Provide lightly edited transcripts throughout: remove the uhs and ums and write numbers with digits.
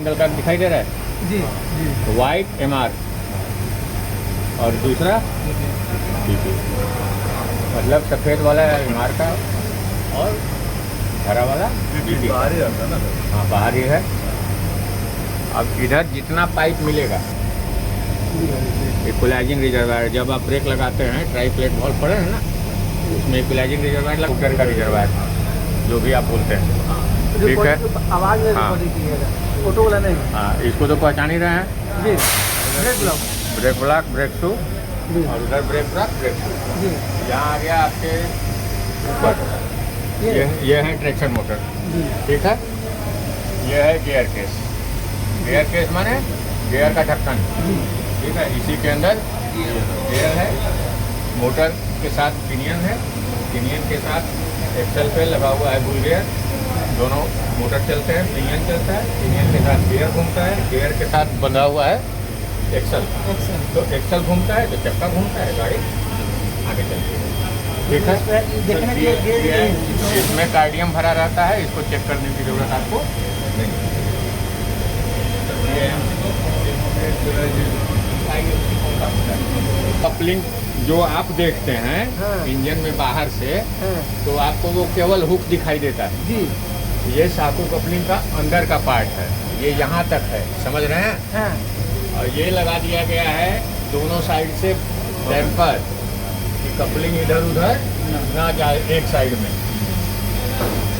Angle का दिखाई दे रहा है जी जी। वाइट MR और दूसरा DP, मतलब सफ़ेद वाला MR का और हरा वाला DP। बाहर ही रहता है ना। हाँ बाहर ही है। अब इधर जितना पाइप मिलेगा इक्वलाइजिंग रिजर्वायर, जब आप ब्रेक लगाते हैं ट्राई प्लेट वॉल्व पड़े हैं ना, उसमें इक्वलाइजिंग रिजर्वायर लगा का रिजर्वायर जो भी आप बोलते हैं, ठीक है। आवाज़ में हाँ। रिकॉर्डिंग कीजिएगा, फोटो वाला नहीं। हाँ इसको तो पहचान ही रहे हैं। जी brake block. Brake block, brake shoe जी और उधर ब्रेक ब्लॉक, ब्रेक शू। जी यहाँ आ गया आपके ऊपर, ये है ट्रैक्शन मोटर, जी ठीक है। ये है गियर केस। गियर केस माने गियर का ढक्कन, ठीक है। इसी के अंदर गियर है, मोटर के साथ पिनियन है, पिनियन के साथ एक्सल पे लगा हुआ है बुल गियर। दोनों मोटर चलते हैं, पिनियन चलता है, पिनियन के साथ गियर घूमता है, गियर के साथ बंधा हुआ है एक्सल। तो एक्सल घूमता है तो चक्का घूमता है, गाड़ी आगे चलती है, ठीक है। देखने के लिए इसमें कार्डियम भरा रहता है, इसको चेक करने की जरूरत आपको नहीं। कपलिंग जो आप देखते हैं हाँ। इंजन में बाहर से, हाँ। तो आपको वो केवल हुक दिखाई देता है। जी ये साकू कपलिंग का अंदर का पार्ट है, ये यहाँ तक है, समझ रहे हैं। हाँ। और ये लगा दिया गया है दोनों साइड से डैम्पर, कि कपलिंग इधर उधर ना जाए एक साइड में।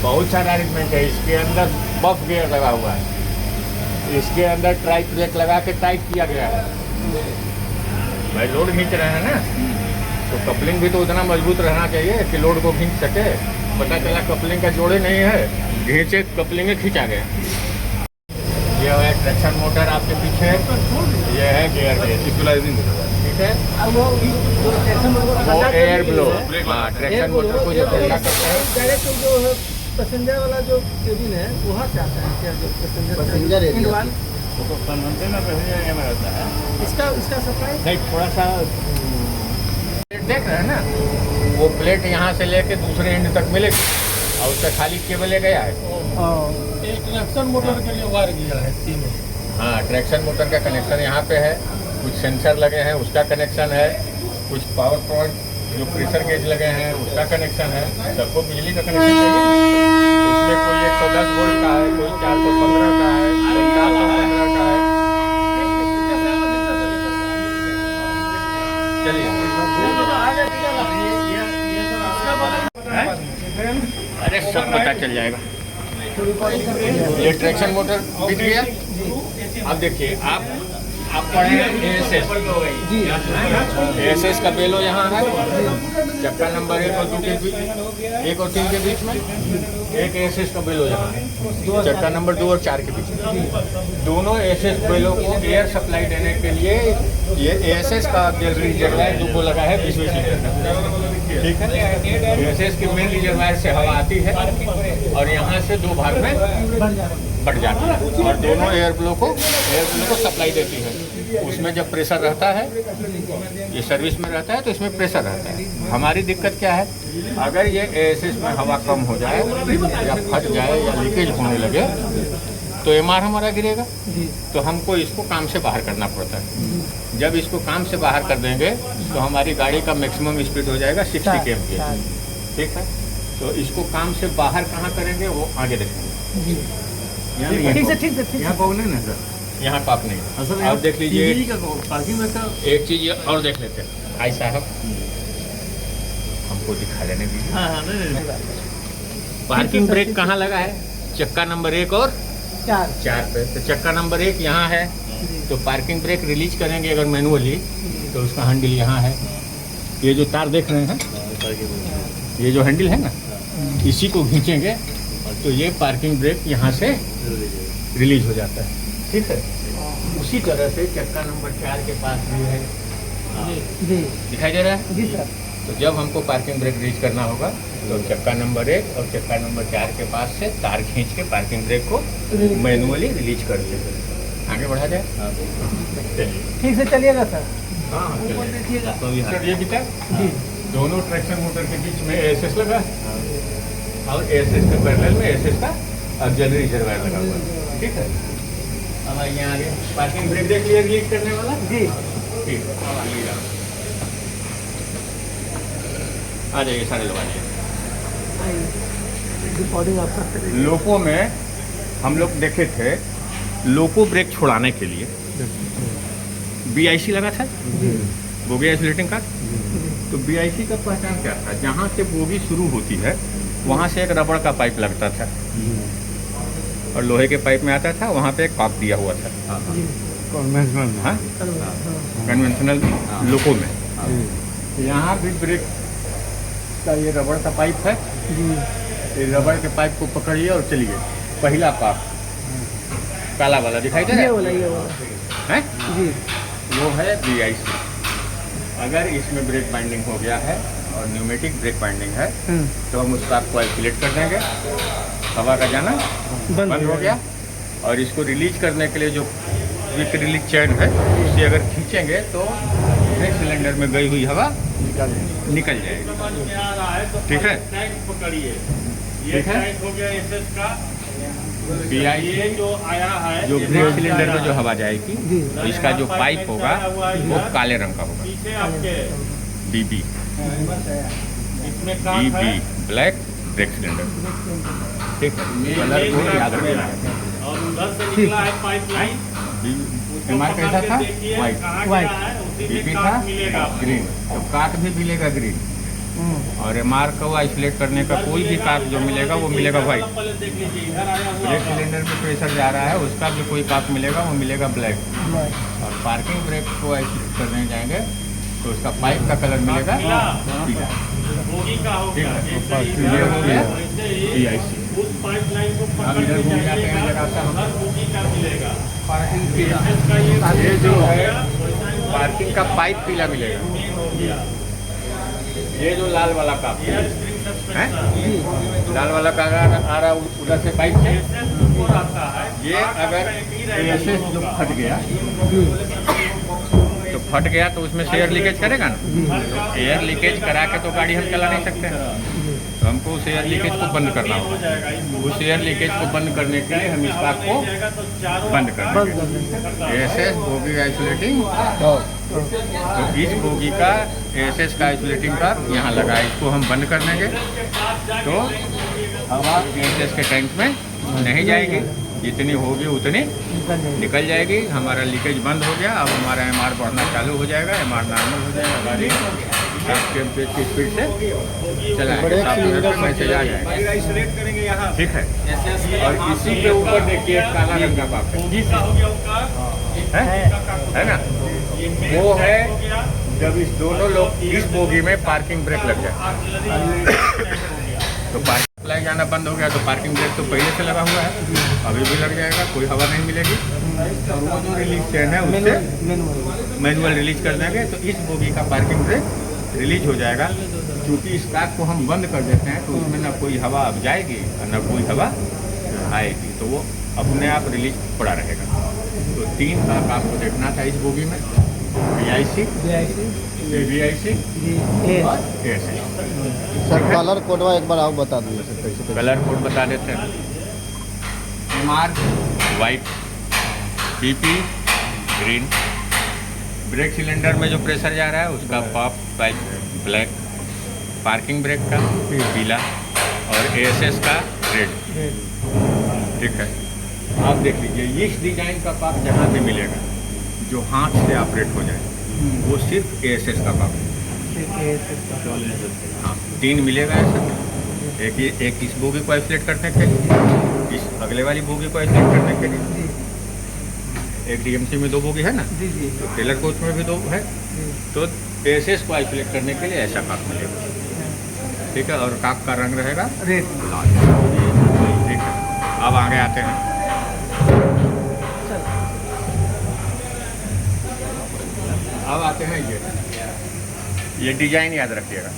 बहुत सारा अरेंजमेंट है। इसके अंदर बफ गियर लगा हुआ है, इसके अंदर ट्राई ब्रेक लगा के टाइट किया गया है। भाई लोड खींच रहे हैं ना, तो कपलिंग भी तो उतना मजबूत रहना चाहिए कि लोड को खींच सके। पता चला कपलिंग का जोड़े नहीं है, घींचे कपलिंग खींचा गया। ये है ट्रैक्शन मोटर आपके पीछे, ये है गियर केस, इक्वलाइजिंग ठीक है। अब वो वो एयर ब्लो, हाँ ट्रैक्शन मोटर को जो ठंडा करता है। डायरेक्ट जो है पैसेंजर वाला जो केबिन है वहाँ से आता है क्या, जो पैसेंजर एरिया तो कन्वेंशन में पैसेंजर एरिया में रहता है। इसका सप्लाई नहीं थोड़ा सा प्लेट देख रहे हैं ना, वो प्लेट यहाँ से लेके दूसरे एंड तक मिलेगी और उसका खाली केबल गया है। एक ट्रैक्शन मोटर के लिए वायर गया है तीनों। हाँ ट्रैक्शन मोटर का कनेक्शन यहाँ पे है, कुछ सेंसर लगे हैं उसका कनेक्शन है, कुछ पावर पॉइंट जो प्रेशर गेज लगे हैं उसका कनेक्शन है। सबको बिजली का कनेक्शन चाहिए, उसमें कोई 110 वोल्ट का है, कोई 415 का है, कोई 415 का है। चलिए अरे सब पता चल जाएगा। ये ट्रैक्शन मोटर बिक गया। अब देखिए आप पढ़े हैं ASS का बेलो यहाँ है, चक्का नंबर 1 और 2 के बीच, 1 और 3 के बीच में एक ASS का बेलो यहाँ है, चक्का नंबर 2 और 4 के बीच। दोनों ASS बेलो को एयर सप्लाई देने के लिए ये ASS का रिजर्वायर जो लगा है 20 लीटर का, ठीक है। ASS के मेन रिजर्वायर से हवा आती है और यहाँ से 2 भाग में बढ़ जाती है और दोनों एयर ब्लो को सप्लाई देती है। उसमें जब प्रेशर रहता है, ये सर्विस में रहता है तो इसमें प्रेशर रहता है। हमारी दिक्कत क्या है, अगर ये ASS में हवा कम हो जाए या फट जाए या लीकेज होने लगे तो MR हमारा गिरेगा, तो हमको इसको काम से बाहर करना पड़ता है। जब इसको काम से बाहर कर देंगे तो हमारी गाड़ी का मैक्सिमम स्पीड हो जाएगा 60 km, ठीक है। तो इसको काम से बाहर कहाँ करेंगे वो आगे देखेंगे। ठीक से यहाँ पाओ नहीं ना सर, यहाँ पाप नहीं। आप देख लीजिए पार्किंग में का एक चीज और देख लेते हैं। भाई साहब हमको दिखा लेने दीजिए। हाँ नहीं पार्किंग ब्रेक कहाँ लगा है, चक्का नंबर 1 और 4 पे। तो चक्का नंबर 1 यहाँ है, तो पार्किंग ब्रेक रिलीज करेंगे अगर मैनुअली तो उसका हैंडल यहाँ है। ये जो तार देख रहे हैं, ये जो हैंडल है ना, इसी को खींचेंगे तो ये पार्किंग ब्रेक यहाँ से रिलीज हो जाता है, ठीक है। उसी तरह से चक्का नंबर 4 के पास भी है, जी दिखाई दे रहा है जी सर। तो जब हमको पार्किंग ब्रेक रिलीज करना होगा तो चक्का नंबर 1 और चक्का नंबर 4 के पास से तार खींच के पार्किंग ब्रेक को मैनुअली रिलीज कर देंगे। आगे बढ़ा जाए, चलिए ठीक से चलिएगा सर। हाँ देखिएगा सर। ये बिता जी, दोनों ट्रैक्शन मोटर के बीच में ASS लगा और ASS के पैरेलल में ASS का ऑक्सिलरी रिजर्वायर लगा हुआ है, ठीक है। अब आइए आगे। पार्किंग ब्रेक देख लिया रिलीज करने वाला? जी ठीक है, अब आइए आ जाइए, सारे लोग आ जाइए। रिकॉर्डिंग आप करते रहिए। लोको में हम लोग देखे थे, लोको ब्रेक छुड़ाने के लिए BIC लगा था, बोगी आइसोलेटिंग कार्ड। तो BIC का पहचान क्या था? जहाँ से बोगी शुरू होती है वहाँ से एक रबड़ का पाइप लगता था और लोहे के पाइप में आता था, वहाँ पे एक कॉक दिया हुआ था। हाँ, कन्वेंशनल लोको में। यहाँ भी ब्रेक का ये रबड़ का पाइप है, ये रबड़ के पाइप को पकड़िए और चलिए। पहला कॉक काला वाला दिखाई दे रहा ये है? वाला हैं? जी वो है BIC। अगर इसमें ब्रेक बाइंडिंग हो गया है और न्यूमेटिक ब्रेक बाइंडिंग है तो हम उस कॉक को आइसोलेट कर देंगे, हवा का जाना बंद हो गया। और इसको रिलीज करने के लिए जो क्विक रिलीज चैन है उससे अगर खींचेंगे तो ब्रेक सिलेंडर में गई हुई हवा निकल जाएगी। ठीक है, ठीक है। BIC जो आया है जो ब्रेक सिलेंडर में जो हवा जाएगी तो इसका जो पाइप होगा वो काले रंग का होगा, पीछे आपके BB इसमें काम है ब्लैक ब्रेक सिलेंडर। ठीक है, कलर को याद रखना है। और उधर से निकला है पाइपलाइन। बीमार कैसा था? वाइट। वाइट। BB था ग्रीन, तो काक भी मिलेगा ग्रीन। और MR को आइसोलेट करने का कोई भी काक जो मिलेगा वो मिलेगा वाइट। देख लीजिए इधर आया हुआ ब्रेक सिलेंडर में प्रेशर जा रहा है उसका जो कोई काक मिलेगा वो मिलेगा ब्लैक। और पार्किंग ब्रेक को आइसोलेट करने जाएंगे तो उसका पाइप का कलर मिलेगा पीला। बोगी का हो ठीक गया। है, जैसे ये हो गया वैसे ही BIC। उस पाइपलाइन को अब पकड़ इधर के घूम जाते हैं जाइएगा, जरा सा हम। हर बोगी का मिलेगा। पार्किंग इसका ये जो है वैसा ही पार्किंग का पाइप पीला मिलेगा। ये जो लाल वाला काप है, लाल वाला का आ रहा उधर से पाइप से, आता है। ये अगर एयरसेस जो फट गया तो फट गया तो उसमें से एयर लीकेज करेगा ना। तो एयर लीकेज करा के तो गाड़ी हम चला नहीं सकते हैं, तो हमको उस एयर लीकेज को बंद करना होगा। उस एयर लीकेज को बंद करने के लिए हम इस पाक को बंद कर देंगे। एयरसेस बोगी आइसोलेटिंग, तो इस बोगी का एयरसेस का आइसोलेटिंग का यहाँ लगा है, इसको हम बंद कर देंगे तो हवा एयरसेस के टैंक में नहीं जाएगी, जितनी होगी उतनी निकल जाएगी। हमारा लीकेज बंद हो गया। अब हमारा MR बढ़ना चालू हो जाएगा, MR नॉर्मल हो जाएगा, गाड़ी 60 km की स्पीड से चलाएगा, मैसेज आ जाएगा। ठीक है, और इसी के ऊपर देखिए काला रंग का पाप है ना, वो है जब इस दोनों लोग इस बोगी में पार्किंग ब्रेक लग जाए तो पार्किंग लाइट जाना बंद हो गया तो पार्किंग ब्रेक तो पहले से लगा हुआ है, अभी भी लग जाएगा, कोई हवा नहीं मिलेगी। और वो जो रिलीज चैन है उससे मैनुअल रिलीज कर देंगे तो इस बोगी का पार्किंग ब्रेक रिलीज हो जाएगा। क्योंकि इस काक को हम बंद कर देते हैं तो उसमें ना कोई हवा अब जाएगी और ना कोई हवा आएगी, तो वो अपने आप रिलीज पड़ा रहेगा। तो 3 काक आपको देखना था इस बोगी में, BIC, BIC और ASS। सर कलर कोडवा एक बार आप बता दीजिए सर कैसे कलर कोड बता देते हैं। MR white, PP green, brake cylinder में जो प्रेशर जा रहा है उसका pop pipe black, parking brake का पीला और ASS का रेड। ठीक है, आप देख लीजिए इस डिजाइन का पाप जहाँ पे मिलेगा जो हाथ से ऑपरेट हो जाए वो सिर्फ ASS का पाप है। हाँ, 3 मिलेगा ऐसा, एक इस बोगी को आइसोलेट करने के लिए, इस अगले वाली बोगी को आइसोलेट करने के लिए, एक DMC में 2 बोगी है ना, तो टेलर कोच में भी 2 है, तो ASS को आइसोलेट करने के लिए ऐसा काक मिलेगा। ठीक है, और काक का रंग रहेगा रेड। लाल। ठीक है, अब आगे आते हैं। अब आते हैं ये डिजाइन याद रखिएगा,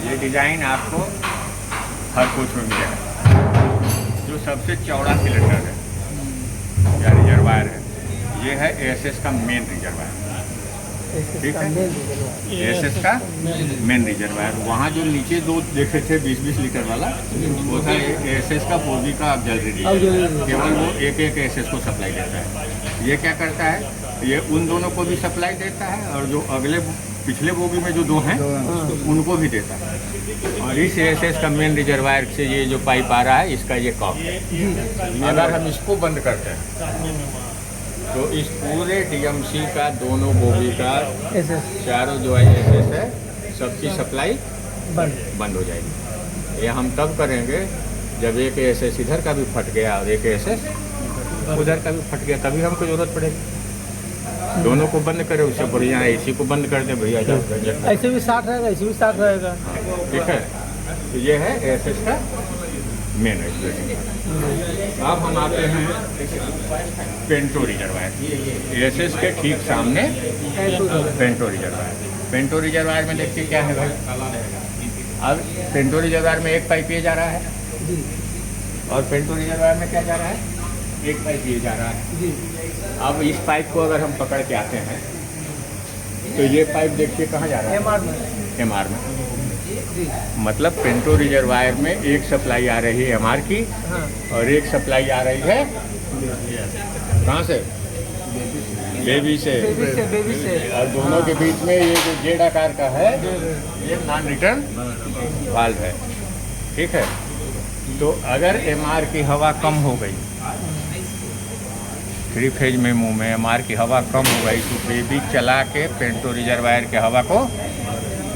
ये डिजाइन आपको हर कोच में मिलेगा। जो सबसे चौड़ा सिलेंडर है या रिजर्वायर है, ये है ASS का मेन रिजर्वायर। ठीक है। मेन रीजन एसएस का मेन रिजर्वायर, वहाँ जो नीचे दो देखे थे 20-20 लीटर वाला, वो था एसएस का 4G का ऑक्सिलरी रिजर्वायर। केवल वो एक एसएस को सप्लाई देता है। ये क्या करता है, ये उन दोनों को भी सप्लाई देता है और जो अगले पिछले बोगी में जो दो हैं उनको भी देता है। और इस एसएस का मेन रिजर्वायर से ये जो पाइप आ रहा है, इसका ये कॉक है। अगर हम इसको बंद करते हैं तो इस पूरे डीएमसी का दोनों बोगी का चारों जो एसएस है सबकी सप्लाई बंद हो जाएगी। ये हम तब करेंगे जब एक एसएस इधर का भी फट गया और एक एसएस उधर का भी फट गया, तभी हमको जरूरत पड़ेगी। दोनों को बंद करें, उससे बढ़िया है इसी को बंद कर दे भैया। ऐसे भी 60 रहेगा, ऐसे भी 60 रहेगा। ठीक है, तो ये है एसएस का मेन रेगुलेटिंग। अब हम आते हैं पेंटो रिजर्वायर। एसएस के ठीक सामने पेंटो रिजर्वायर। पेंटो रिजर्वायर में देखिए क्या है भाई, अब पेंटो रिजर्वायर में एक पाइप ये जा रहा है और पेंटो रिजर्वायर में क्या जा रहा है, एक पाइप ये जा रहा है। अब इस पाइप को अगर हम पकड़ के आते हैं तो ये पाइप देखिए कहाँ जा रहा है, एमआर में। मतलब पेंटो रिजर्वायर में एक सप्लाई आ रही है एमआर की और एक सप्लाई आ रही है कहाँ से, बेबी से। और दोनों के बीच में ये जो जेड आकार का है ये नॉन रिटर्न वाल्व है। ठीक है, तो अगर एमआर की हवा कम हो गई, 3 फेज में मुँह में एमआर की हवा कम हो गई तो बेबी चला के पेंटो रिजर्वायर के हवा को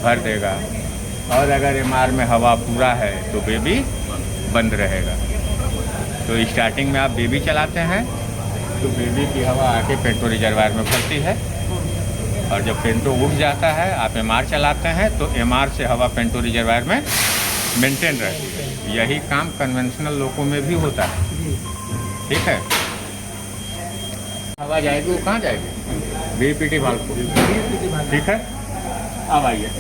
भर देगा। और अगर एमआर में हवा पूरा है तो बेबी बंद रहेगा। तो स्टार्टिंग में आप बेबी चलाते हैं तो बेबी की हवा आके पेंटो रिजर्वायर में भरती है और जब पेंटो उठ जाता है आप एमआर चलाते हैं तो एमआर से हवा पेंटो रिजर्वायर में मेंटेन रहती है। यही काम कन्वेंशनल लोगों में भी होता है। ठीक है, हवा जाएगी वो कहाँ जाएगी, बीपीटी वाल्व को। ठीक है, अब आइए,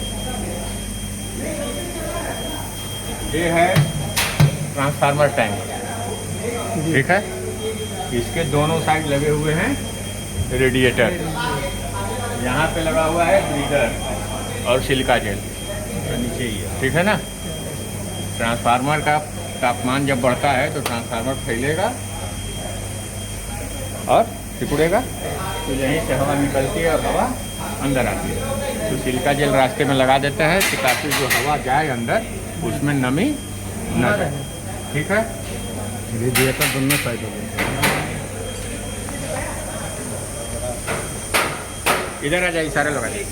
ये है ट्रांसफार्मर टैंक। ठीक है, इसके दोनों साइड लगे हुए हैं रेडिएटर। यहाँ पे लगा हुआ है ब्रीदर और सिलिका जेल तो नीचे ही है। ठीक है ना, ट्रांसफार्मर का तापमान जब बढ़ता है तो ट्रांसफार्मर फैलेगा और सिकुड़ेगा, तो यहीं से हवा निकलती है और हवा अंदर आती है। तो सिलिका जेल रास्ते में लगा देते हैं कि ताकि जो हवा जाए अंदर उसमें नमी न जाए। ठीक है, रेडिएटर दोनों साइड हो गए। इधर आ जाइए, सारे लोग आ जाइए।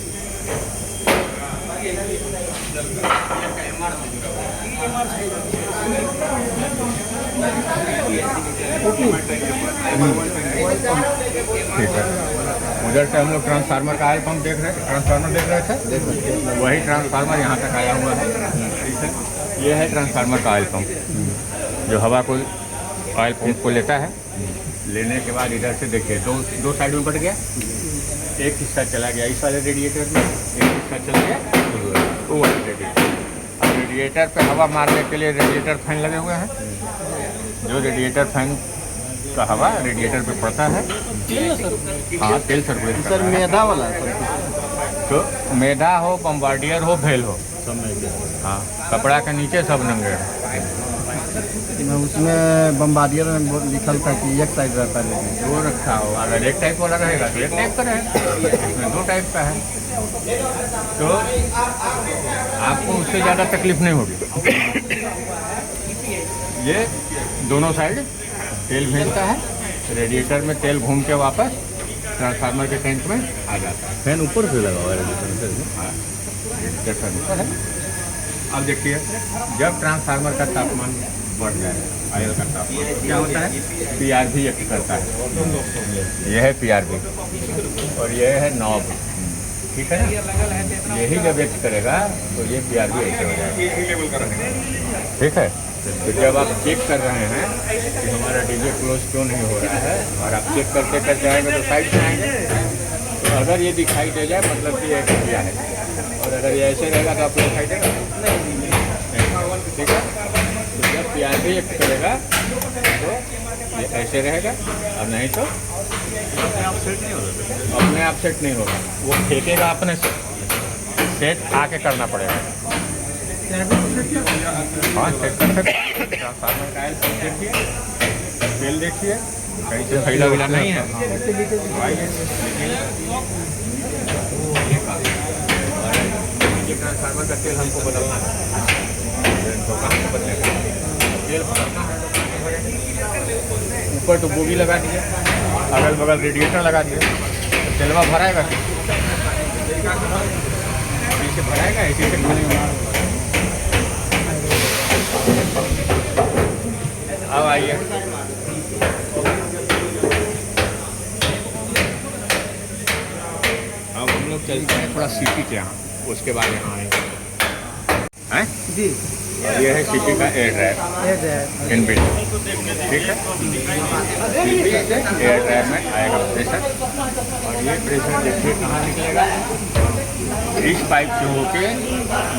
ठीक है, उधर से हम लोग ट्रांसफार्मर का ऑयल पंप देख रहे थे, ट्रांसफार्मर देख रहे थे, वही ट्रांसफार्मर यहाँ तक आया हुआ है। ठीक है, ये है ट्रांसफार्मर का ऑयल पंप जो हवा को ऑयल पंप को लेता है। लेने के बाद इधर से देखिए दो साइड में बट गया, एक हिस्सा चला गया इस वाले रेडिएटर में, एक हिस्सा चला गया वो वाले रेडिएटर। अब रेडिएटर पे हवा मारने के लिए रेडिएटर फैन लगे हुए हैं। जो रेडिएटर फैन का हवा रेडिएटर पे पड़ता है, हाँ तेल सर्कुलेट सर मैदा वाला तो मैदा हो, बम्बार्डियर हो, भेल हो, हाँ कपड़ा के नीचे सब नंगे हैं। उसमें बम्बार्डियर में लिखल था कि एक साइड रहता है, दो रखा हो। अगर एक टाइप वाला रहेगा तो एक टाइप का रहेगा, इसमें 2 टाइप का है तो आपको उससे ज़्यादा तकलीफ नहीं होगी। ये दोनों साइड तेल भेजता है, रेडिएटर में तेल घूम के वापस ट्रांसफार्मर के टैंक में आ जाता है। फैन ऊपर से लगा हुआ है रेडिएटर। हाँ, रेडिएटर फैन ऊपर है। अब देखिए, जब ट्रांसफार्मर का तापमान बढ़ जाए, ऑयल का तापमान, क्या होता है, पीआरवी एक्ट करता है। यह है पीआरवी और यह है नॉब। ठीक है ना, यही जब एक्ट करेगा तो ये पीआरवी एक्ट हो जाएगा। ठीक है, तो जब आप चेक कर रहे हैं कि हमारा डीजे क्लोज क्यों नहीं हो रहा है और आप चेक करते करते आएंगे तो साइड में आएंगे, तो अगर ये दिखाई दे जाए मतलब कि एक्ट किया है, और अगर ये ऐसे रहेगा तो आपको दिखाई देगा नहीं। ठीक है, तो जब पीआरवी एक्ट करेगा तो ये ऐसे रहेगा और नहीं तो अपने आप सेट नहीं होता। अपने आप सेट नहीं होगा, वो फेंकेगा अपने से, सेट आके करना पड़ेगा। हाँ सेट कर सकते, ट्रांसफार्मर का देखिए, तेल देखिए कहीं से फैला विला नहीं है। ये ट्रांसफार्मर का तेल हमको बदलना है, तो कहाँ से बदलेगा? तेल बदलना है, ऊपर तो बोगी लगा दिए, अगल बगल रेडिएटर लगा दिए, तो तेलवा भराएगा, ऐसे भराएगा, ऐसे अब आइए, अब हम लोग चलते हैं थोड़ा सीपी के यहाँ, उसके बाद यहाँ आएंगे हैं। जी और ये है सीपी का एयर ड्रायर इनबिल्ट, ठीक है। सीपी से एयर ड्रायर में आएगा प्रेशर, और ये प्रेशर देखिए कहाँ निकलेगा, इस पाइप से होके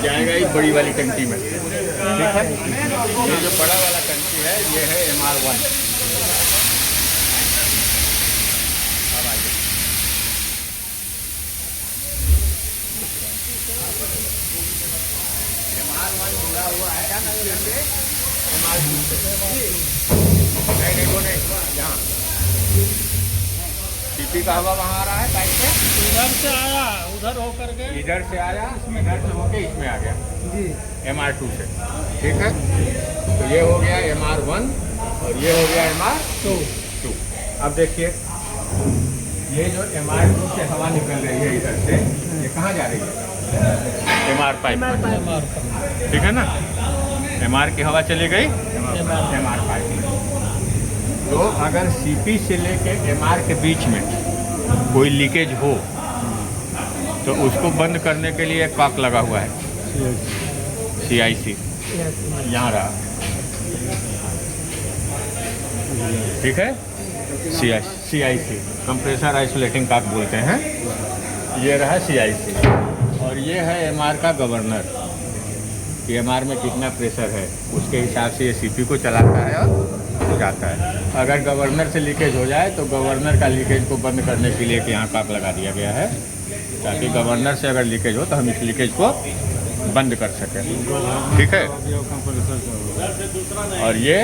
जाएगा ये बड़ी वाली टंकी में, ठीक है। ये जो बड़ा वाला टंकी है ये है MR1। अब आइए, MR1 जुड़ा हुआ है क्या नहीं, MR2 नहीं, वो नहीं, यहाँ सीपी का हवा वहाँ आ रहा है पाइप से, इधर से आया, उधर होकर के इधर से आया, इधर से होके इसमें आ गया जी MR2 से, ठीक है। तो ये हो गया MR1 और ये हो गया MR2। अब देखिए ये जो MR2 से हवा निकल रही है इधर से, ये कहाँ जा रही है? MR पाइप, ठीक है ना। MR की हवा चली गई MR पाइप में। तो अगर CP से लेके MR के बीच में कोई लीकेज हो तो उसको बंद करने के लिए कॉक लगा हुआ है, CIC यहाँ रहा, ठीक है। CIC कंप्रेसर आइसोलेटिंग कॉक बोलते हैं, ये रहा CIC। और ये है MR का गवर्नर, कि MR में कितना प्रेशर है उसके हिसाब से ये CP को चलाता है और जाता है। अगर गवर्नर से लीकेज हो जाए तो गवर्नर का लीकेज को बंद करने के लिए यहाँ कॉक लगा दिया गया है, ताकि गवर्नर से अगर लीकेज हो तो हम इस लीकेज को बंद कर सकें, ठीक है। और ये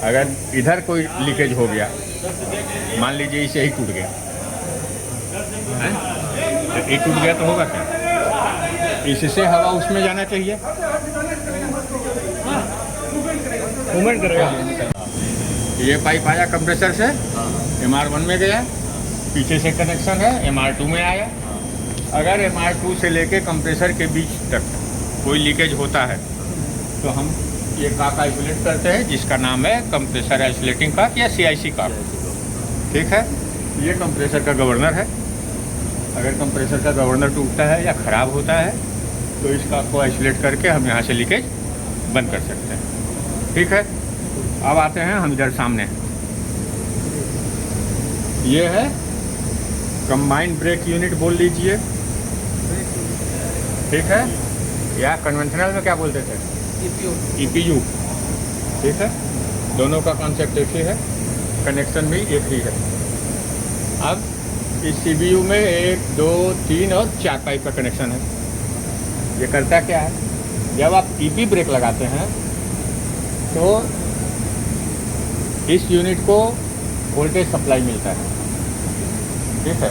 अगर इधर कोई लीकेज हो गया, मान लीजिए इसे ही टूट गया, तो ये टूट गया तो होगा क्या? इससे हवा उसमें जाना चाहिए, मूवमेंट करेगा। ये पाइप आया कंप्रेसर से, MR1 में गया, पीछे से कनेक्शन है MR2 में आया। अगर MR2 से लेके कंप्रेसर के बीच तक कोई लीकेज होता है तो हम ये कॉक आइसोलेट करते हैं, जिसका नाम है कंप्रेसर आइसोलेटिंग कॉक या CIC कॉक, ठीक है। ये कंप्रेसर का गवर्नर है। अगर कंप्रेसर का गवर्नर टूटता है या ख़राब होता है तो इस कॉक को आइसोलेट करके हम यहाँ से लीकेज बंद कर सकते हैं, ठीक है। अब आते हैं हम इधर सामने, ये है कंबाइंड ब्रेक यूनिट बोल लीजिए, ठीक है, या कन्वेंशनल में क्या बोलते थे EPU, ठीक है। दोनों का कॉन्सेप्ट एक ही है, कनेक्शन भी एक ही है। अब इस CBU में 1, 2, 3 और 4 पाइप का कनेक्शन है। ये करता क्या है, जब आप EP ब्रेक लगाते हैं तो इस यूनिट को वोल्टेज सप्लाई मिलता है, ठीक है।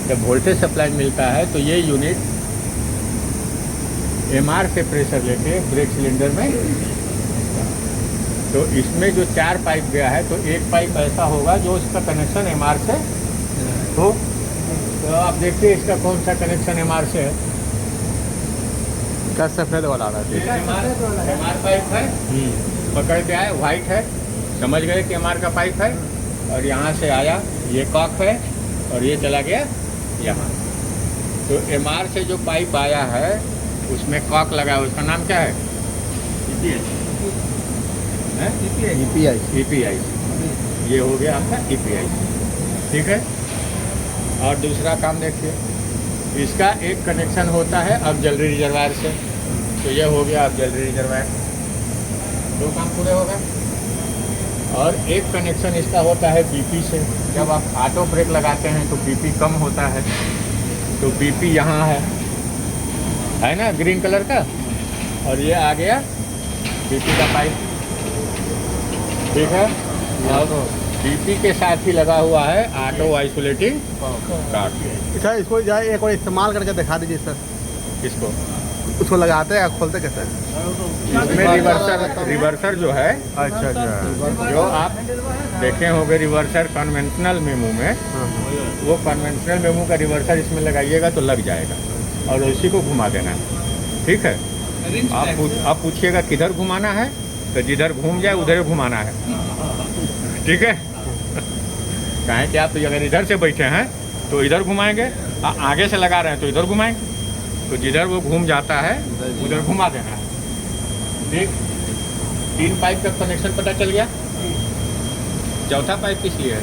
जब वोल्टेज सप्लाई मिलता है तो ये यूनिट MR से प्रेशर लेके ब्रेक सिलेंडर में, तो इसमें जो 4 पाइप गया है तो एक पाइप ऐसा होगा जो इसका कनेक्शन MR से हो। तो आप देखिए इसका कौन सा कनेक्शन MR से है, क्या सफ़ेद वाला आ रहा है? MR पाइप है, पकड़ के आए, वाइट है, समझ गए कि MR का पाइप है। और यहाँ से आया, ये कॉक है और ये चला गया यहाँ। तो MR से जो पाइप आया है उसमें कॉक लगा है, उसका नाम क्या है? EPI। ये हो गया आपका EPI, ठीक है। और दूसरा काम देखिए, इसका एक कनेक्शन होता है ऑक्सिलरी रिजर्वायर से, तो ये हो गया ऑक्सिलरी रिजर्वायर, 2 काम पूरे हो गए। और एक कनेक्शन इसका होता है बीपी से। जब आप ऑटो ब्रेक लगाते हैं तो बीपी कम होता है, तो बीपी यहाँ है ना ग्रीन कलर का, और ये आ गया बीपी का पाइप, ठीक है। और बीपी के साथ ही लगा हुआ है ऑटो आइसोलेटिंग कार्ड। सर इसको जाए एक बार इस्तेमाल करके दिखा दीजिए सर। किसको? उसको लगाते हैं खोलते कैसे? इसमें रिवर्सर जो है, अच्छा अच्छा। जो आप देखे होंगे रिवर्सर कन्वेंशनल मेमू में, वो कन्वेंशनल मेमू का रिवर्सर इसमें लगाइएगा तो लग जाएगा, और उसी को घुमा देना है, ठीक है। आप पूछिएगा किधर घुमाना है, तो जिधर घूम जाए उधर घुमाना है, ठीक है। कहें कि आप अगर इधर से बैठे हैं तो इधर घुमाएंगे, आगे से लगा रहे हैं तो इधर घुमाएंगे, तो जिधर वो घूम जाता है उधर घुमा देना है, ठीक। 3 पाइप का कनेक्शन पता चल गया। चौथा पाइप किस लिए है?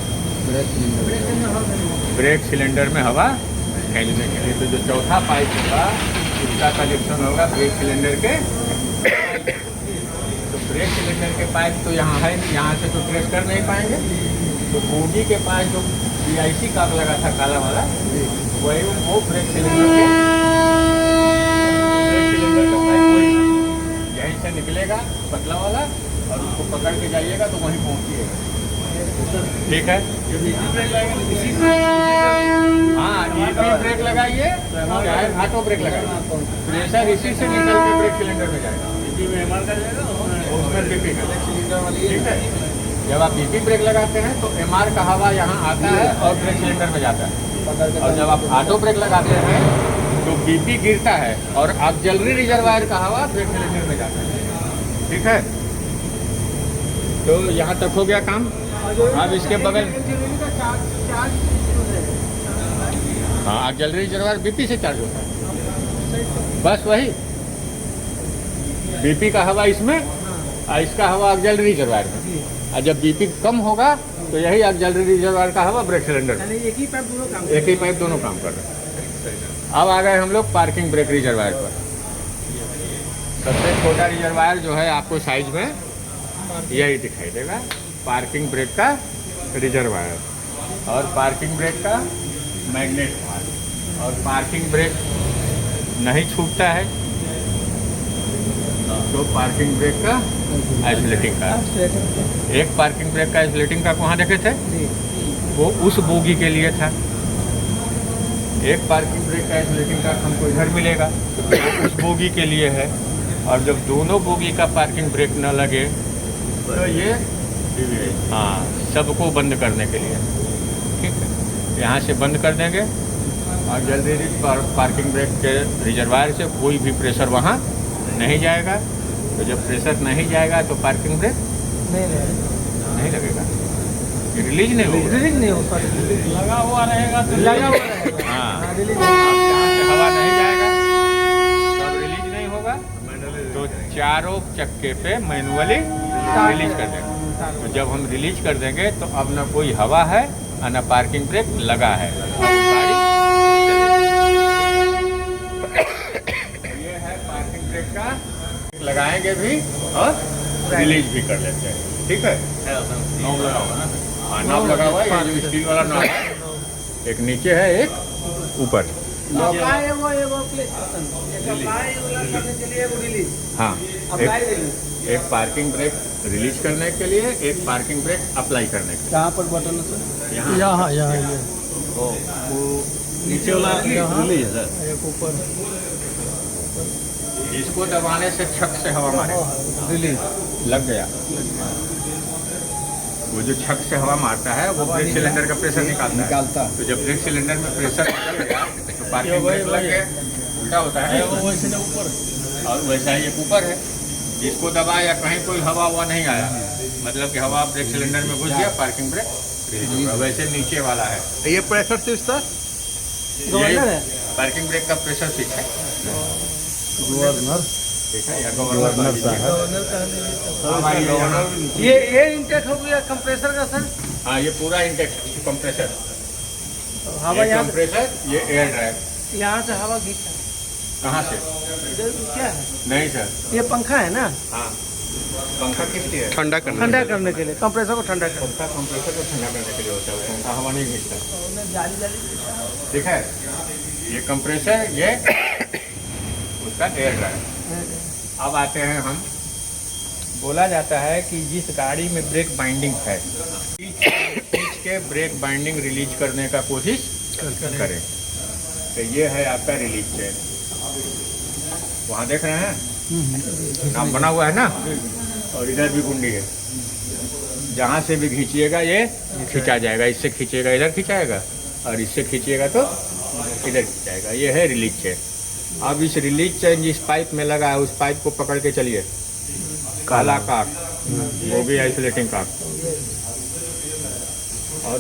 ब्रेक सिलेंडर में हवा खींचने के लिए। तो जो चौथा पाइप होगा उसका कनेक्शन होगा ब्रेक सिलेंडर के। तो ब्रेक सिलेंडर के पाइप तो यहाँ है, यहाँ से तो ट्रेस कर नहीं पाएंगे, तो बोगी के पास जो BIC काप लगा था काला वाला, वही वो ब्रेक सिलेंडर का पाइप वही यहीं से निकलेगा पतला वाला, और उसको पकड़ के जाइएगा तो वहीं पहुँचिएगा, ठीक है। हाँ, EP ब्रेक लगाइए चाहे ऑटो ब्रेक लगाइए, प्रेशर इसी से निकल के ब्रेक सिलेंडर में जाएगा, उसमें BP का, ठीक है। जब आप BP ब्रेक लगाते हैं तो MR का हवा यहाँ आता है और ब्रेक सिलेंडर में जाता है, और जब आप ऑटो ब्रेक लगाते हैं तो BP गिरता है और ऑक्सिलरी रिजर्वायर का हवा ब्रेक सिलेंडर में जाता है, ठीक है। तो यहाँ तक हो गया काम। अब इसके बगल हाँ, ऑक्सिलरी रिजर्वायर BP से चार्ज होता है, बस वही BP का हवा इसमें और इसका हवा ऑक्सिलरी रिजर्वायर में, और जब BP कम होगा तो यही ऑक्सिलरी रिजर्वायर का हवा ब्रेक सिलेंडर में। एक ही पाइप दोनों काम कर रहे हैं। अब आ गए हम लोग पार्किंग ब्रेक रिजर्वायर पर। सबसे छोटा रिजर्वायर जो है आपको साइज में यही दिखाई देगा, पार्किंग ब्रेक का रिजर्वायर, और पार्किंग ब्रेक का मैग्नेट वाल्व। और पार्किंग ब्रेक नहीं छूटता है तो पार्किंग ब्रेक का आइसोलेटिंग का, एक पार्किंग ब्रेक का आइसोलेटिंग का वहाँ देखे थे, वो उस बोगी के लिए था। एक पार्किंग ब्रेक का आइसोलेटिंग का हमको इधर मिलेगा तो उस बोगी के लिए है, और जब दोनों बोगी का पार्किंग ब्रेक न लगे तो ये हाँ सबको बंद करने के लिए, ठीक है। यहाँ से बंद कर देंगे, और जल्दी पार्किंग ब्रेक के रिजर्वायर से कोई भी प्रेशर वहाँ नहीं जाएगा। तो जब प्रेशर नहीं जाएगा तो पार्किंग ब्रेक नहीं लगेगा, रिलीज नहीं होगा, लगा हुआ रहेगा तो लगा हुआ रहेगा। हाँ, जहाँ से हवा नहीं जाएगा तब रिलीज नहीं होगा, तो चारों चक्के पे मैनुअली रिलीज कर देंगे। तो जब हम रिलीज कर देंगे तो अब ना कोई हवा है और ना पार्किंग ब्रेक लगा है, गाड़ी ये है पार्किंग ब्रेक का, लगाएंगे भी और रिलीज भी कर लेते हैं, ठीक है। नॉब लगा हुआ ना, हाँ नॉब लगा हुआ है, ये जो स्टील वाला नॉब है, एक नीचे है एक ऊपर। हाँ, एक पार्किंग ब्रेक रिलीज करने के लिए, एक पार्किंग ब्रेक अप्लाई करने के लिए। कहाँ पर बटन है सर? यहाँ वो नीचे वाला रिलीज है सर, एक ऊपर इसको दबाने से छक से हवा मारे, रिलीज लग गया। वो जो छक से हवा मारता है वो ब्रेक सिलेंडर का प्रेशर निकालता है। तो जब ब्रेक सिलेंडर में प्रेशर निकल गया तो पार्किंग ब्रेक लग गया, उल्टा होता है ऊपर, और वैसा ही एक ऊपर है, इसको दबाया कहीं कोई हवा हुआ नहीं आया, मतलब कि हवा ब्रेक सिलेंडर में घुस गया, पार्किंग ब्रेक वैसे नीचे वाला है। ये प्रेशर स्विच था, यही पार्किंग ब्रेक का प्रेशर स्विच है, गवर्नर ठीक है, या गवर्नर साहब। ये इंटेक हो गया कंप्रेसर का सर? हाँ, ये पूरा इंटेक कंप्रेसर, हवा यहाँ कंप्रेसर, ये एयर ड्राइव। यहाँ से हवा खींचता कहाँ से? इधर क्या है? नहीं सर, ये पंखा है ना? हाँ पंखा किस लिए है? ठंडा करने के लिए, कंप्रेसर को ठंडा करने। पंखा कंप्रेसर को ठंडा करने के लिए होता है, पंखा हवा नहीं खींचता। ठीक है, ये कंप्रेसर, ये उसका एयर ड्रायर। अब आते हैं हम, बोला जाता है कि जिस गाड़ी में ब्रेक बाइंडिंग है, खींच के ब्रेक बाइंडिंग रिलीज करने का कोशिश करें। तो ये है आपका रिलीज चेन, वहाँ देख रहे हैं नाम बना हुआ है ना, और इधर भी कुंडी है। जहाँ से भी खींचिएगा ये खींचा जाएगा, इससे खींचिएगा इधर खींचाएगा, और इससे खींचिएगा तो इधर खींचाएगा। ये है रिलीज चेन। अब इस रिलीज चेन जिस पाइप में लगा है, उस पाइप को पकड़ के चलिए, काला काक, वो भी आइसोलेटिंग काक, और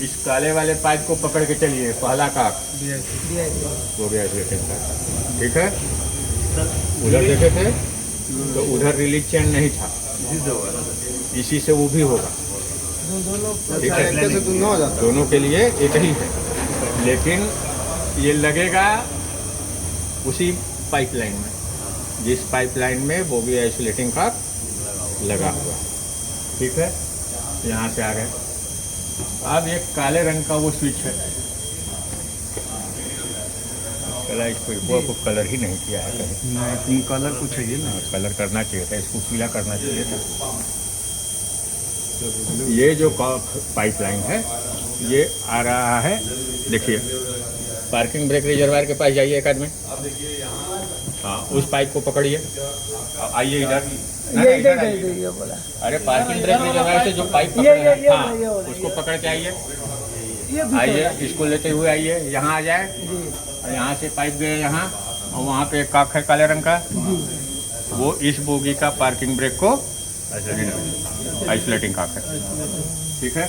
इस काले वाले पाइप को पकड़ के चलिए, पहला काक, वो भी आइसोलेटिंग काक। ठीक है, उधर देखे थे तो उधर रिलीज चेन नहीं था, इसी से वो भी होगा। ठीक है, दोनों के लिए एक ही है, लेकिन ये लगेगा उसी पाइपलाइन में, जिस पाइपलाइन में वो भी आइसोलेटिंग का लगा हुआ। ठीक है, यहाँ से आ गए। अब एक काले रंग का वो स्विच है, कलर इसको को कलर ही नहीं किया है कहीं। नहीं, कलर कुछ चाहिए ना, कलर करना चाहिए था, इसको पीला करना चाहिए था। ये जो पाइपलाइन है ये आ रहा है, देखिए पार्किंग ब्रेक रिजर्वायर के पास जाइए एक आदमी, हाँ उस पाइप को पकड़िए, आइए इधर। ये बोला। अरे पार्किंग ब्रेक रिजर्वायर से जो पाइप पकड़े हैं, हाँ उसको पकड़ के आइए, आइए इसको लेते हुए आइए, यहाँ आ जाए, और यहाँ से पाइप गए यहाँ, और वहाँ पे एक काक है काले रंग का, वो इस बोगी का पार्किंग ब्रेक को आइसोलेटिंग काक है। ठीक है,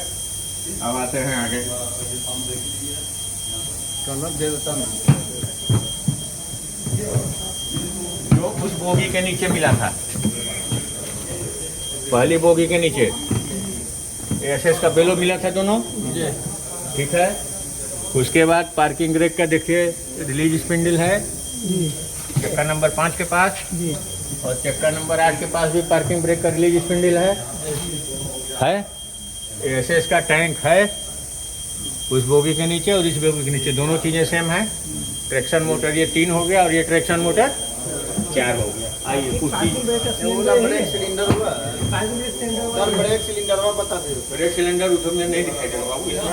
अब आते हैं आगे। कलर दे देता ना, जो उस बोगी के नीचे मिला था, पहली बोगी के नीचे एसएस का बेलो मिला था दोनों। ठीक है, उसके बाद पार्किंग ब्रेक का देखिए रिलीज स्पिंडल है, चक्का नंबर 5 के पास, और चक्का नंबर 8 के पास भी पार्किंग ब्रेक का रिलीज स्पिंडल है। एसएस का टैंक है उस बोगी के नीचे और इस बोगी के नीचे, दोनों चीज़ें सेम है। ट्रैक्शन मोटर ये 3 हो गया, और ये ट्रैक्शन मोटर 4 हो गया। आइए कुछ ब्रेक सिलेंडर हुआ, सर ब्रेक सिलेंडर हुआ बता दे। ब्रेक सिलेंडर उधर में नहीं दिखाई देगा बाबू, इसमें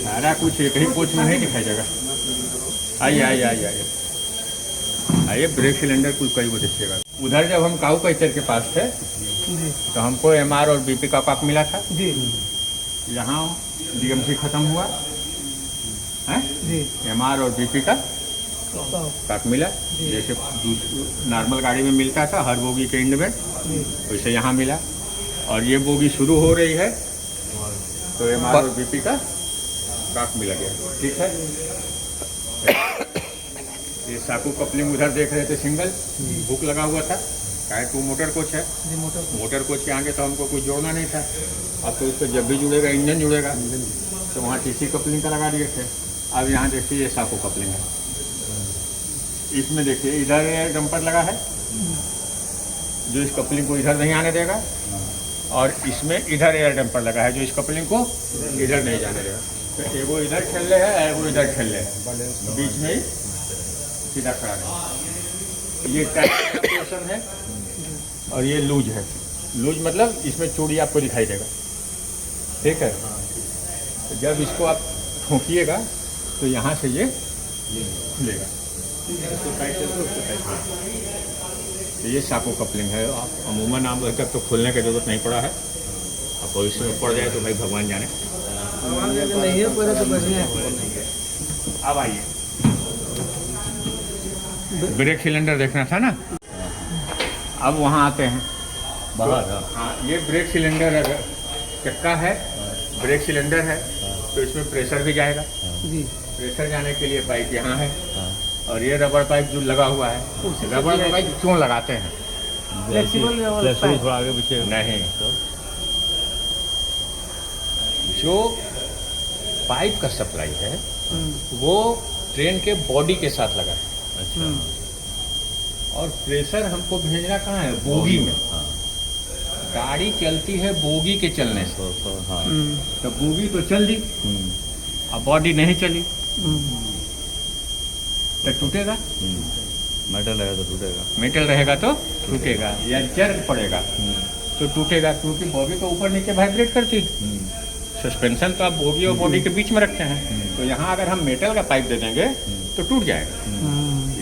सारा कुछ एक ही कोच में नहीं दिखाई देगा। आइए आइए आइए आइए आइए, ब्रेक सिलेंडर कुल कई को देखिएगा। उधर जब हम काऊ कैचर के पास थे तो हमको एमआर और बीपी का काक मिला था। यहाँ डीएमसी खत्म हुआ है, एमआर और बीपी का काक मिला, जैसे नॉर्मल गाड़ी में मिलता था हर बोगी के एंड में, वैसे यहाँ मिला। और ये बोगी शुरू हो रही है तो एमआर और बीपी का काक मिला गया। ठीक है, ये साकू कपलिंग उधर देख रहे थे, सिंगल हुक लगा हुआ था, काहे टू मोटर कोच है, मोटर कोच के आगे तो हमको कुछ जोड़ना नहीं था। अब तो इसको जब भी जुड़ेगा इंजन जुड़ेगा, तो वहाँ टीसी कपलिंग का लगा दिए थे। अब यहाँ देखिए ये साकू कपलिंग है, इसमें देखिए इधर डंपर लगा है जो इस कपलिंग को इधर नहीं आने देगा, और इसमें इधर एयर डंपर लगा है जो इस कपलिंग को इधर नहीं जाने देगा। तो एगो इधर ठेले है, एगो इधर ठेले है, बीच में ही सीधा खड़ा है। ये टाइट का पोर्शन है और ये लूज है। लूज मतलब इसमें चूड़ी आपको दिखाई देगा। ठीक है, तो जब इसको आप ठोकिएगा तो यहाँ से ये खुलेगा, तो ये साकू कपलिंग है। आप अमूमन आप अभी तक तो खोलने की जरूरत नहीं पड़ा है, अब भविष्य में पड़ जाए तो भाई भगवान जाने। नहीं है पहले तो बढ़िया है। अब आइए, ब्रेक सिलेंडर देखना था ना, अब वहाँ आते हैं बाहर। हाँ, ये ब्रेक सिलेंडर है, चक्का है, ब्रेक सिलेंडर है, तो इसमें प्रेशर भी जाएगा। प्रेशर जाने के लिए पाइप यहाँ है, और ये रबर पाइप जो लगा हुआ है, रबर पाइप क्यों लगाते हैं? फ्लेक्सिबल थोड़ा आगे पीछे नहीं, जो पाइप का सप्लाई है वो ट्रेन के बॉडी के साथ लगा है। अच्छा और प्रेशर हमको भेजना कहाँ है? बोगी में। हाँ गाड़ी चलती है बोगी के चलने से, तो हाँ तो बोगी तो चल दी, अब बॉडी नहीं चली तो टूटेगा। मेटल रहेगा तो टूटेगा। मेटल रहेगा तो टूटेगा, या जर्क पड़ेगा तो टूटेगा, क्योंकि बॉगी तो ऊपर नीचे वाइब्रेट करती। सस्पेंशन तो आप बोगी और बॉडी के बीच में रखते हैं, तो यहाँ अगर हम मेटल का पाइप दे देंगे तो टूट जाएगा।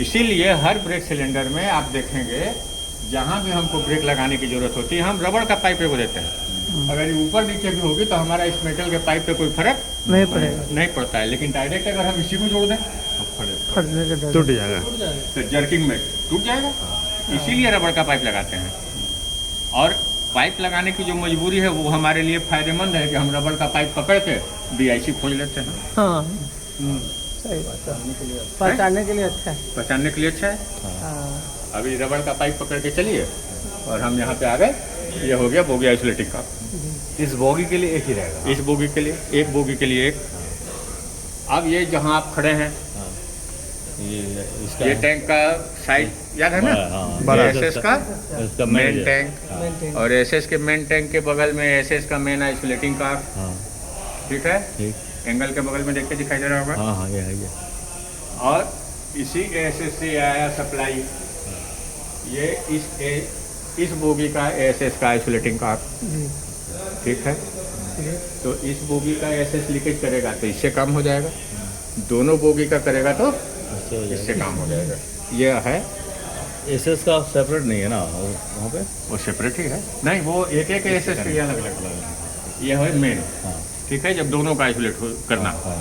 इसीलिए हर ब्रेक सिलेंडर में आप देखेंगे जहाँ भी हमको ब्रेक लगाने की जरूरत होती है हम रबड़ का पाइप को देते हैं। अगर ये ऊपर नीचे भी होगी तो हमारा इस मेटल के पाइप पे कोई फर्क नहीं पड़ेगा, नहीं पड़ता है। लेकिन डायरेक्ट अगर हम इसी को जोड़ दें फटने के डर टूट जाएगा। तो जर्किंग में टूट जाएगा। इसीलिए रबड़ का पाइप लगाते हैं। और पाइप लगाने की जो मजबूरी है वो हमारे लिए फायदेमंद है कि हम रबड़ का पाइप पकड़ के BIC खोज लेते हैं। हाँ सही बात है, पहचानने के लिए अच्छा है। पहचानने के लिए अच्छा है। हाँ अभी रबड़ का पाइप पकड़ के चलिए और हम यहाँ पे आ गए, ये हो गया बोगी आइसोलेटिंग का। इस बोगी के लिए एक ही रहेगा। इस बोगी के लिए एक, बोगी के लिए एक। अब ये जहाँ आप खड़े हैं ये इसका ये टैंक का साइड याद है ना? बड़ा SS का इसका मेन टैंक, मेंटेन और SS के मेन टैंक के बगल में SS का मेन आइसोलेटिंग का। हाँ ठीक है, ठीक। एंगल के बगल में देख के दिखाई दे रहा होगा। हाँ हाँ ये है ये। और इसी SS से आया सप्लाई, ये इस बोगी का SS का आइसोलेटिंग का। ठीक है, तो इस बोगी का SS लीकेज करेगा तो इससे काम हो जाएगा, दोनों बोगी का करेगा तो इससे काम हो जाएगा। ये है SS का सेपरेट नहीं है ना वहाँ पे? वो सेपरेट ही है, नहीं वो एक एक SS के अलग अलग। ये है मेन। हाँ ठीक है, जब दोनों का आइसोलेट करना हो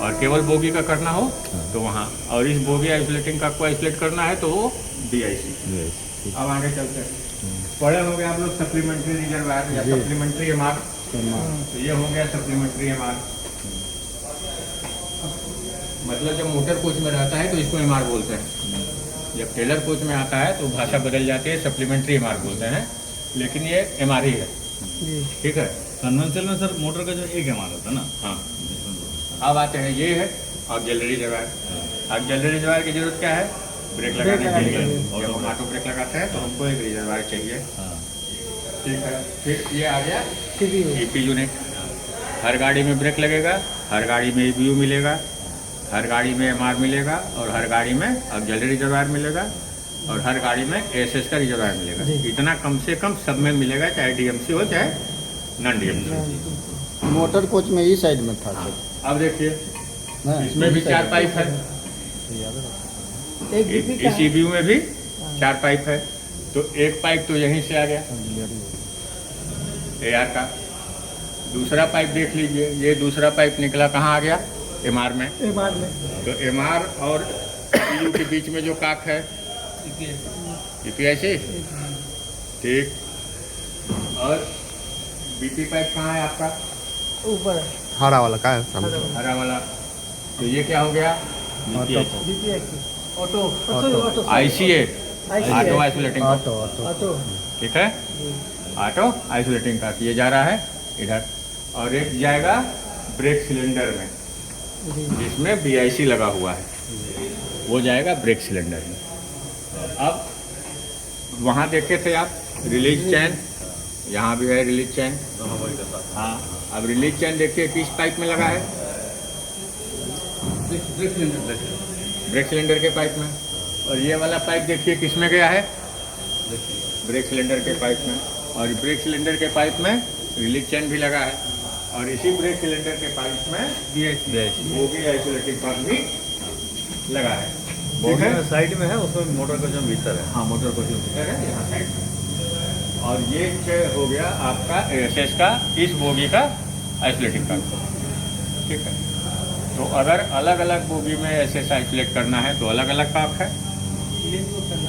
और केवल बोगी का करना हो तो वहाँ, और इस बोगी आइसोलेटिंग का को आइसोलेट करना है तो वो BIC। अब आगे चलते हैं। पढ़े हो गए आप लोग सप्लीमेंट्री रिजर्वायर या सप्लीमेंट्री MR। तो ये हो गया सप्लीमेंट्री MR। मतलब जब मोटर कोच में रहता है तो इसको MR बोलते हैं, जब टेलर कोच में आता है तो भाषा बदल जाती है, सप्लीमेंट्री MR बोलते हैं, लेकिन ये MR ही है। ठीक है, कन्वेंशनल में सर मोटर का जो एक MR होता है ना। हाँ। अब आते हैं, ये है ऑक्सिलरी रिजर्वायर। ऑक्सिलरी रिजर्वायर की जरूरत क्या है? ब्रेक लगाने के लिए। जब हम ऑटो ब्रेक लगाते हैं तो हमको एक रिजर्वायर चाहिए। हाँ ठीक है, फिर ये आ गया CPU EP यूनिट। हर गाड़ी में ब्रेक लगेगा, हर गाड़ी में EBU मिलेगा, हर गाड़ी में MR मिलेगा, और हर गाड़ी में ऑक्सिलरी रिजर्वायर मिलेगा, और हर गाड़ी में SS का रिजर्वायर मिलेगा। इतना कम से कम सब में मिलेगा, चाहे DMC हो चाहे नॉन DMC। मोटर कोच में ही साइड में था। अब देखिए हाँ, इसमें भी 4 पाइप है, एक DP का इस EBU में भी 4 पाइप है। तो एक पाइप तो यहीं से आ गया AR का। दूसरा पाइप देख लीजिए, ये दूसरा पाइप निकला कहाँ आ गया? MR में। MR में तो MR और EBU के बीच में जो काक है EPIC। ठीक, और BP पाइप कहाँ है आपका? ऊपर है, हरा वाला का है हरा वाला। तो ये क्या हो गया? DP auto auto ICA, auto isolating का। ऑटो ठीक है, ऑटो आइसोलेटिंग का ये जा रहा है इधर, और एक जाएगा ब्रेक सिलेंडर में जिसमें BIC लगा हुआ है, वो जाएगा ब्रेक सिलेंडर में। अब वहाँ देखे थे आप रिलीज चैन, यहाँ भी है रिलीज चैन। हाँ, अब रिलीज चैन देखिए किस पाइप में लगा है? ब्रेक सिलेंडर के पाइप में। और ये वाला पाइप देखिए किस में गया है? ब्रेक सिलेंडर के पाइप में। और ब्रेक सिलेंडर के पाइप में रिलीज चैन भी लगा है, और इसी ब्रेक सिलेंडर के पाइप में बोगी आइसोलेटिंग पाइप भी लगा है। बोगी में साइड में है, उसमें मोटर का जो भीतर है। हाँ, मोटर को जो भीतर है यहाँ साइड में। और ये हो गया आपका SS का, इस बोगी का आइसोलेटिंग का। ठीक है, तो अगर अलग अलग बोगी में SS आइसोलेट करना है तो अलग अलग काक है,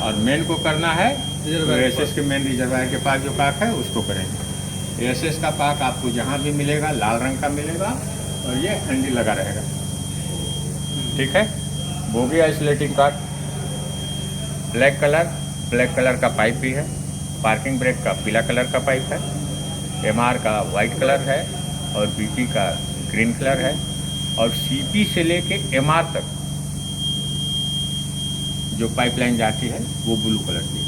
और मेन को करना है तो SS के मेन रिजर्वायर के पास जो काक है उसको करेंगे। SS का पाक आपको जहाँ भी मिलेगा लाल रंग का मिलेगा, और ये हैंडल लगा रहेगा। ठीक है, बोगी आइसोलेटिंग काक ब्लैक कलर का पाइप भी है, पार्किंग ब्रेक का पीला कलर का पाइप है, MR का वाइट कलर है, और BP का ग्रीन कलर है, और सीपी से लेके एमआर तक जो पाइपलाइन जाती है वो ब्लू कलर की है।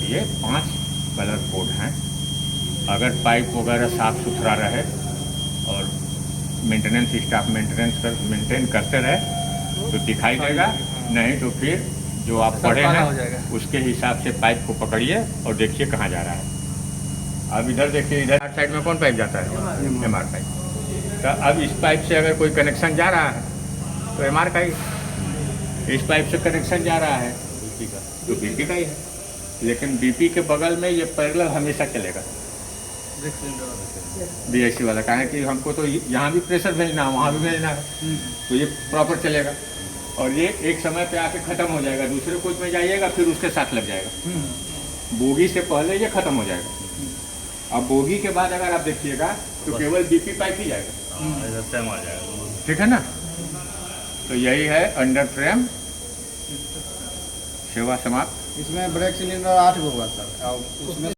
ये 5 कलर कोड हैं। अगर पाइप वगैरह साफ सुथरा रहे और मेंटेनेंस स्टाफ मेंटेन करते रहे तो दिखाई देगा, नहीं तो फिर जो आप पढ़े हैं उसके हिसाब से पाइप को पकड़िए और देखिए कहाँ जा रहा है। अब इधर देखिए, इधर साइड में कौन पाइप जाता है? MR pipe. तो अब इस पाइप से अगर कोई कनेक्शन जा रहा है तो एमआर का ही, इस पाइप से कनेक्शन जा रहा है तो बीपी का ही है। लेकिन बीपी के बगल में ये पैरेलल हमेशा चलेगा, बीएससी वाला। कहा कि हमको तो यहाँ भी प्रेशर भेजना है, वहाँ भी भेजना है, तो ये प्रॉपर चलेगा। और ये एक समय पे आके ख़त्म हो जाएगा, दूसरे कोच में जाइएगा फिर उसके साथ लग जाएगा। बोगी से पहले ये ख़त्म हो जाएगा। अब बोगी के बाद अगर आप देखिएगा तो केवल बीपी पाइप ही जाएगा, इधर सेम आ जाएगा। ठीक है ना। तो यही है अंडर फ्रेम सेवा समाप्त। इसमें ब्रेक सिलेंडर 8 गो होगा सर, और उसमें